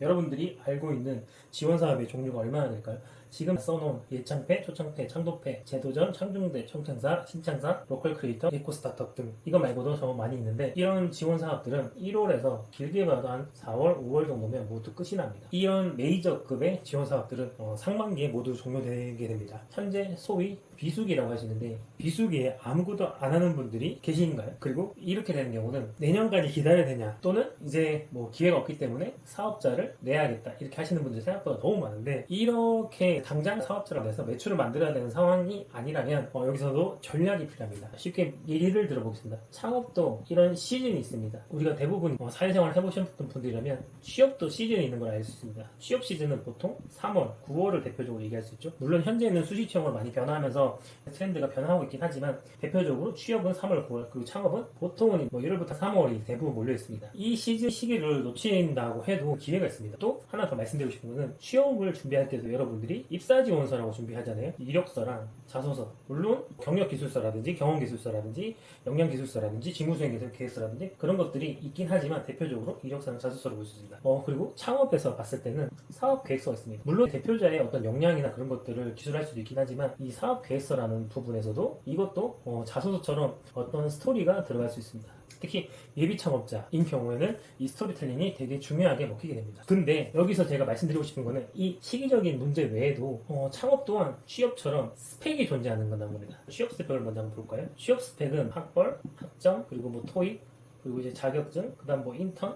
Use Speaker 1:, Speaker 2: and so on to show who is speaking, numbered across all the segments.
Speaker 1: 여러분들이 알고 있는 지원 사업의 종류가 얼마나 될까요? 지금 써놓은 예창패, 초창패, 창도패, 재도전, 창중대, 청창사, 신창사, 로컬 크리에이터, 에코 스타트업 등 이거 말고도 정말 많이 있는데 이런 지원 사업들은 1월에서 길게 봐도 한 4월, 5월 정도면 모두 끝이 납니다. 이런 메이저급의 지원 사업들은 상반기에 모두 종료되게 됩니다. 현재 소위 비수기라고 하시는데 비수기에 아무것도 안 하는 분들이 계신가요? 그리고 이렇게 되는 경우는 내년까지 기다려야 되냐 또는 이제 뭐 기회가 없기 때문에 사업자를 내야겠다 이렇게 하시는 분들이 생각보다 너무 많은데 이렇게 당장 사업자를 내서 매출을 만들어야 되는 상황이 아니라면 여기서도 전략이 필요합니다. 쉽게 예를 들어보겠습니다. 창업도 이런 시즌이 있습니다. 우리가 대부분 사회생활 해보셨던 분들이라면 취업도 시즌이 있는 걸 알 수 있습니다. 취업 시즌은 보통 3월, 9월을 대표적으로 얘기할 수 있죠. 물론 현재는 수시취업으로 많이 변화하면서 트렌드가 변화하고 있긴 하지만 대표적으로 취업은 3월, 9월 그리고 창업은 보통은 1월부터 3월이 대부분 몰려 있습니다. 이 시즌 시기를 놓친다고 해도 기회가 있습니다. 또 하나 더 말씀드리고 싶은 것은 취업을 준비할 때도 여러분들이 입사지원서라고 준비하잖아요. 이력서랑 자소서, 물론 경력기술서라든지 경험기술서라든지 역량기술서라든지 직무수행계획서라든지 그런 것들이 있긴 하지만 대표적으로 이력서랑 자소서를 볼 수 있습니다. 그리고 창업에서 봤을 때는 사업계획서가 있습니다. 물론 대표자의 어떤 역량이나 그런 것들을 기술할 수도 있긴 하지만 이 사업계획서라는 부분에서도 이것도 자소서처럼 어떤 스토리가 들어갈 수 있습니다. 특히 예비 창업자인 경우에는 이 스토리텔링이 되게 중요하게 먹히게 됩니다. 근데 여기서 제가 말씀드리고 싶은 거는 이 시기적인 문제 외에도 창업 또한 취업처럼 스펙이 존재하는 거다 봅니다. 취업 스펙을 먼저 한번 볼까요? 취업 스펙은 학벌, 학점, 그리고 뭐 토익, 그리고 이제 자격증, 그 다음 뭐 인턴,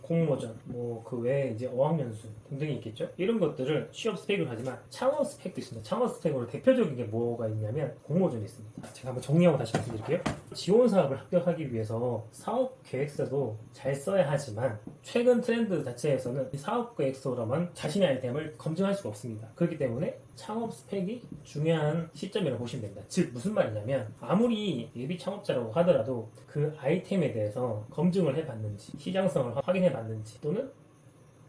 Speaker 1: 공모전, 그 외에 이제 어학연수 등등이 있겠죠. 이런 것들을 취업 스펙으로 하지만 창업 스펙도 있습니다. 창업 스펙으로 대표적인 게 뭐가 있냐면 공모전이 있습니다. 제가 한번 정리하고 다시 말씀드릴게요. 지원 사업을 합격하기 위해서 사업 계획서도 잘 써야 하지만 최근 트렌드 자체에서는 이 사업 계획서로만 자신의 아이템을 검증할 수가 없습니다. 그렇기 때문에 창업 스펙이 중요한 시점이라고 보시면 됩니다. 즉 무슨 말이냐면 아무리 예비 창업자라고 하더라도 그 아이템에 대해서 검증을 해봤는지 시장성을 확인해봤는지 또는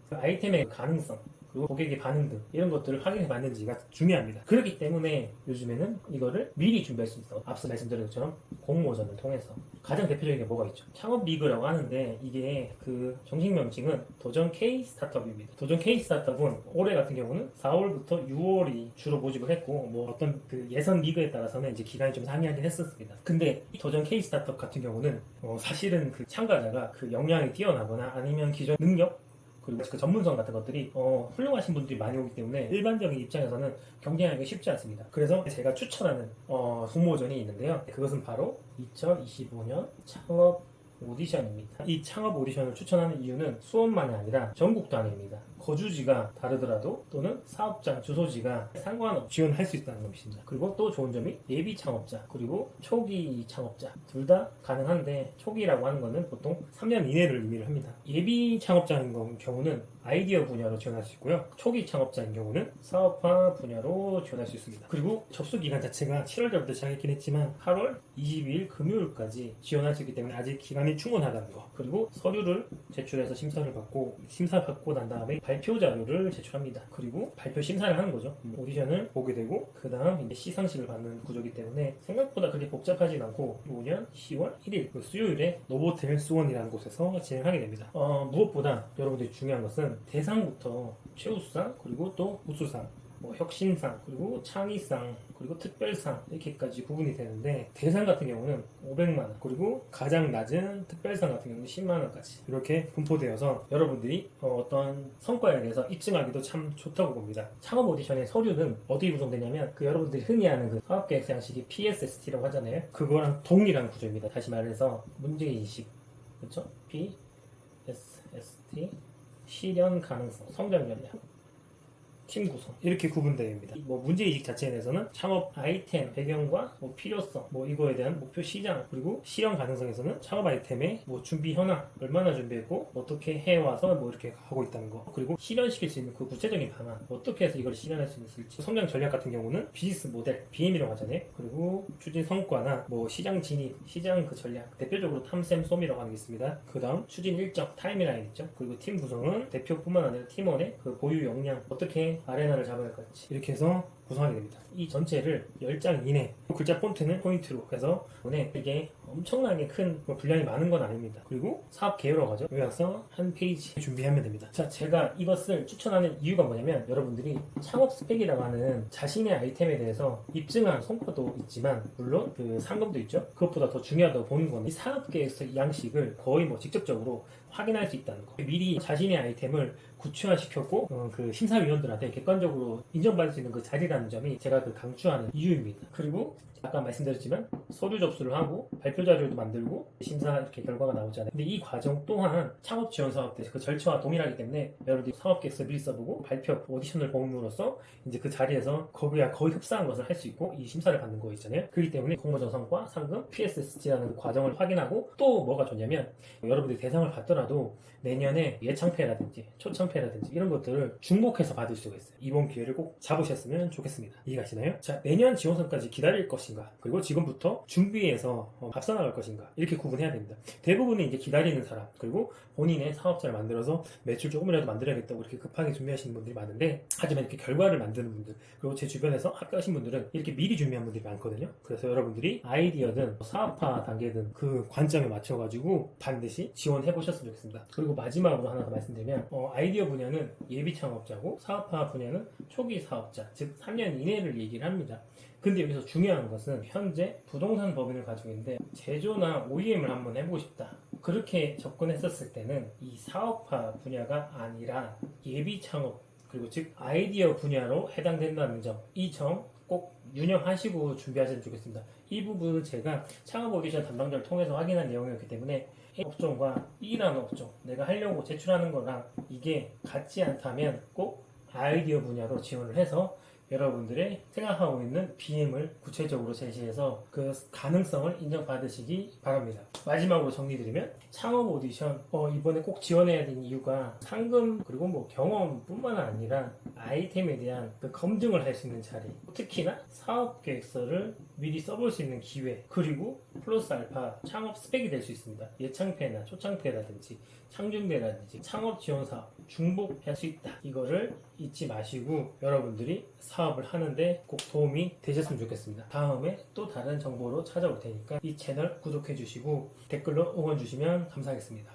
Speaker 1: 그 아이템의 가능성 그리고 고객의 반응 등 이런 것들을 확인해봤는지가 중요합니다. 그렇기 때문에 요즘에는 이거를 미리 준비할 수 있어. 앞서 말씀드린 것처럼 공모전을 통해서 가장 대표적인 게 뭐가 있죠? 창업 리그라고 하는데 이게 그 정식 명칭은 도전 K 스타트업입니다. 도전 K 스타트업은 올해 같은 경우는 4월부터 6월이 주로 모집을 했고 어떤 그 예선 리그에 따라서는 이제 기간이 좀 상이하긴 했었습니다. 근데 이 도전 K 스타트업 같은 경우는 사실은 그 참가자가 그 역량이 뛰어나거나 아니면 기존 능력 그리고 그 전문성 같은 것들이 훌륭하신 분들이 많이 오기 때문에 일반적인 입장에서는 경쟁하기 쉽지 않습니다. 그래서 제가 추천하는 공모전이 있는데요. 그것은 바로 2025년 창업 오디션입니다. 이 창업 오디션을 추천하는 이유는 수원만이 아니라 전국 단위입니다. 거주지가 다르더라도 또는 사업장 주소지가 상관없이 지원할 수 있다는 것입니다. 그리고 또 좋은 점이 예비 창업자 그리고 초기 창업자 둘 다 가능한데 초기라고 하는 것은 보통 3년 이내를 의미를 합니다. 예비 창업자인 경우는 아이디어 분야로 지원할 수 있고요. 초기 창업자인 경우는 사업화 분야로 지원할 수 있습니다. 그리고 접수 기간 자체가 7월 달부터 시작했긴 했지만 8월 22일 금요일까지 지원할 수 있기 때문에 아직 기간이 충분하다는 거. 그리고 서류를 제출해서 심사를 받고 난 다음에 발표 자료를 제출합니다. 그리고 발표 심사를 하는 거죠. 오디션을 보게 되고 그 다음 이제 시상식을 받는 구조이기 때문에 생각보다 그렇게 복잡하진 않고 5년 10월 1일 그 수요일에 노보텔 수원이라는 곳에서 진행하게 됩니다. 무엇보다 여러분들이 중요한 것은 대상부터 최우수상 그리고 또 우수상 혁신상 그리고 창의상 그리고 특별상 이렇게까지 구분이 되는데 대상 같은 경우는 500만원 그리고 가장 낮은 특별상 같은 경우는 10만원까지 이렇게 분포되어서 여러분들이 어떤 성과에 대해서 입증하기도 참 좋다고 봅니다. 창업 오디션의 서류는 어디 구성되냐면 그 여러분들이 흔히 아는 그 사업계획서 양식이 PSST라고 하잖아요. 그거랑 동일한 구조입니다. 다시 말해서 문제인식 그렇죠? PSST 실현 가능성 성장 전략 팀 구성 이렇게 구분됩니다. 문제이식 자체에 대해서는 창업 아이템 배경과 필요성 이거에 대한 목표 시장 그리고 실현 가능성에서는 창업 아이템의 준비 현황 얼마나 준비했고 어떻게 해와서 이렇게 하고 있다는 거 그리고 실현시킬 수 있는 그 구체적인 방안 어떻게 해서 이걸 실현할 수 있을지 성장 전략 같은 경우는 비즈니스 모델 BM이라고 하잖아요. 그리고 추진 성과나 시장 진입 시장 그 전략 대표적으로 탐샘 솜이라고 하는 게 있습니다. 그 다음 추진 일정 타임라인 있죠. 그리고 팀 구성은 대표뿐만 아니라 팀원의 그 보유 역량 어떻게 아레나를 잡아야 할지 이렇게 해서 구성하게 됩니다. 이 전체를 10장 이내 글자 폰트는 포인트로 해서 이게 엄청나게 큰 분량이 많은 건 아닙니다. 그리고 사업 개요로 가죠. 요약서 한 페이지 준비하면 됩니다. 자, 제가 이것을 추천하는 이유가 뭐냐면 여러분들이 창업 스펙이라고 하는 자신의 아이템에 대해서 입증한 성과도 있지만 물론 그 상금도 있죠. 그것보다 더 중요하다고 보는 건 이 사업 계획서 양식을 거의 직접적으로 확인할 수 있다는 거. 미리 자신의 아이템을 구체화시켰고 그 심사위원들한테 객관적으로 인정받을 수 있는 그 자리라는 점이 제가 그 강추하는 이유입니다. 그리고 아까 말씀드렸지만 서류 접수를 하고 발표 자료도 만들고 심사 이렇게 결과가 나오잖아요. 근데 이 과정 또한 창업 지원 사업 때 그 절차와 동일하기 때문에 여러분들이 사업 계획서 미리 써보고 발표 오디션을 보므로써 이제 그 자리에서 거의 흡사한 것을 할 수 있고 이 심사를 받는 거 있잖아요. 그렇기 때문에 공모전 성과, 상금, PSST라는 그 과정을 확인하고 또 뭐가 좋냐면 여러분들이 대상을 받더라도 내년에 예창패라든지 초창패라든지 이런 것들을 중복해서 받을 수가 있어요. 이번 기회를 꼭 잡으셨으면 좋겠습니다. 이해가시나요? 자, 내년 지원서까지 기다릴 것인가, 그리고 지금부터 준비해서 앞서 나갈 것인가, 이렇게 구분해야 됩니다. 대부분은 이제 기다리는 사람, 그리고 본인의 사업자를 만들어서 매출 조금이라도 만들어야겠다고 이렇게 급하게 준비하시는 분들이 많은데, 하지만 이렇게 결과를 만드는 분들, 그리고 제 주변에서 합격하신 분들은 이렇게 미리 준비한 분들이 많거든요. 그래서 여러분들이 아이디어든 사업화 단계든 그 관점에 맞춰가지고 반드시 지원해 보셨으면 좋겠습니다. 그리고 마지막으로 하나 더 말씀드리면 아이디어 분야는 예비 창업자고 사업화 분야는 초기 사업자, 즉 3년 이내를 얘기를 합니다. 근데 여기서 중요한 것은 현재 부동산 법인을 가지고 있는데 제조나 OEM을 한번 해보고 싶다, 그렇게 접근했었을 때는 이 사업화 분야가 아니라 예비 창업, 그리고 즉 아이디어 분야로 해당된다는 점, 이 점 꼭 유념하시고 준비하시면 좋겠습니다. 이 부분은 제가 창업 오디션 담당자를 통해서 확인한 내용이었기 때문에 A 업종과 B라는 업종, 내가 하려고 제출하는 거랑 이게 같지 않다면 꼭 아이디어 분야로 지원을 해서 여러분들의 생각하고 있는 BM을 구체적으로 제시해서 그 가능성을 인정받으시기 바랍니다. 마지막으로 정리드리면 창업 오디션 이번에 꼭 지원해야 되는 이유가 상금 그리고 경험뿐만 아니라 아이템에 대한 그 검증을 할 수 있는 자리, 특히나 사업 계획서를 미리 써볼 수 있는 기회, 그리고 플러스 알파 창업 스펙이 될 수 있습니다. 예창패나 초창패라든지 창준배라든지 창업 지원 사업 중복할 수 있다. 이거를 잊지 마시고 여러분들이 사업을 하는데 꼭 도움이 되셨으면 좋겠습니다. 다음에 또 다른 정보로 찾아올 테니까 이 채널 구독해 주시고 댓글로 응원 주시면 감사하겠습니다.